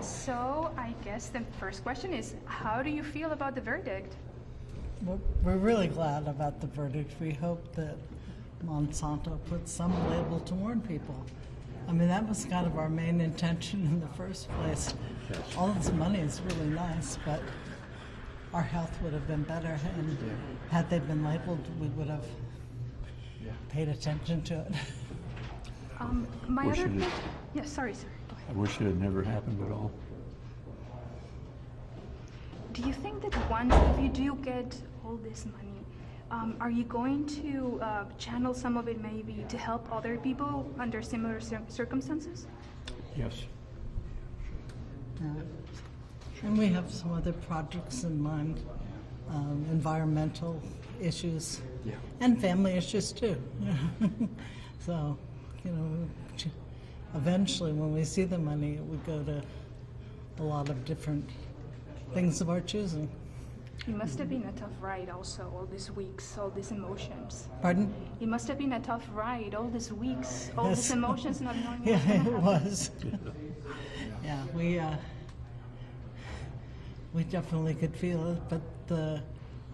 So I guess the first question is, how do you feel about the verdict? We're really glad about the verdict. We hope that Monsanto puts some label to warn people. I mean, that was kind of our main intention in the first place. Yes. All this money is really nice, but our health would have been better, and had they been labeled, we would have paid attention to it. My Wish other it had- question, yes, sorry, sir. Go ahead. I wish it had never happened at all. Do you think that if you do get all this money, are you going to channel some of it maybe to help other people under similar circumstances? Yes. And we have some other projects in mind, environmental issues, and family issues too. So, eventually when we see the money, it would go to a lot of different things of our choosing. It must have been a tough ride also, all these weeks, all these emotions. Pardon? It must have been a tough ride, all these weeks, all Yes. these emotions, not knowing what's Yeah, going to it happen. was. Yeah, we definitely could feel it, but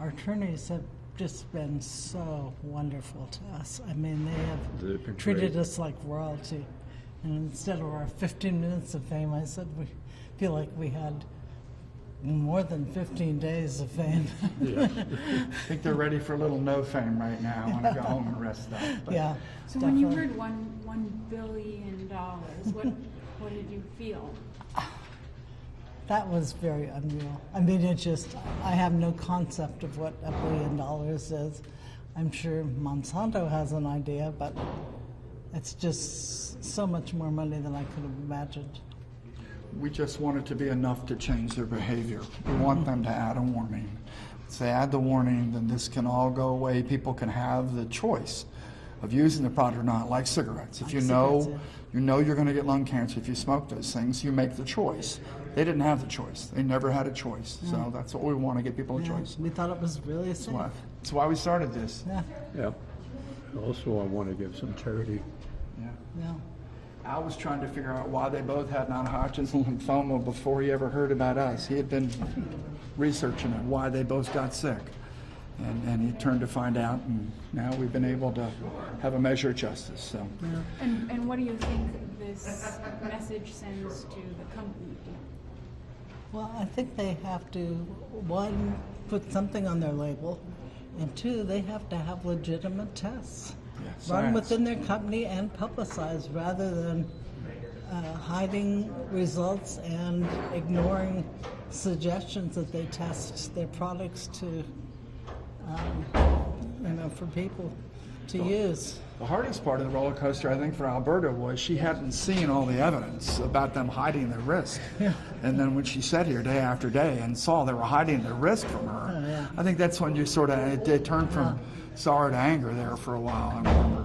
our attorneys have just been so wonderful to us. I mean, they They've have been treated great. us like royalty. And instead of our 15 minutes of fame, I said we feel like we had more than 15 days of fame. Yeah. I think they're ready for a little no fame right now. I want to go home and rest up. But Yeah. So when you definitely. heard $1 billion, what did you feel? That was very unreal. I mean, I have no concept of what $1 billion is. I'm sure Monsanto has an idea, but it's just so much more money than I could have imagined. we just want it to be enough to change their behavior. We want them to add a warning. If they add the warning, then this can all go away. People can have the choice of using the product or not, like cigarettes. If Like you cigarettes, know, yeah. you know you're going to get lung cancer if you smoke those things, you make the choice. They didn't have the choice. They never had a choice. So that's what we want to get people a Yeah, choice. we thought it was really safe. That's why we started this. Yeah, Yeah. Also, I want to give some charity. yeah. I was trying to figure out why they both had non-Hodgkin's lymphoma before he ever heard about us. He had been researching it, why they both got sick. And he turned to find out, and now we've been able to have a measure of justice. So And what do you think this message sends to the company? Well, I think they have to, one, put something on their label, and two, they have to have legitimate tests. Run science. within their company and publicized rather than hiding results and ignoring suggestions that they test their products to, for people to use. the hardest part of the roller coaster, I think, for Alberta was she hadn't seen all the evidence about them hiding their risk. Yeah. And then when she sat here day after day and saw they were hiding their risk from her, Oh, yeah. I think that's when you sort of, it turned from sorrow to anger there for a while, I remember,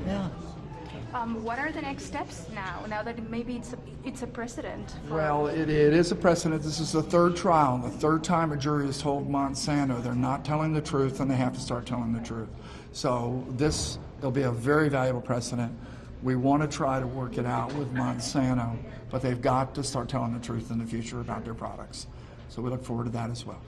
Yeah. What are the next steps now that maybe it's a precedent? Well, it is a precedent. This is the third trial. The third time a jury has told Monsanto they're not telling the truth, and they have to start telling the truth. So there'll be a very valuable precedent. We want to try to work it out with Monsanto, but they've got to start telling the truth in the future about their products. So we look forward to that as well.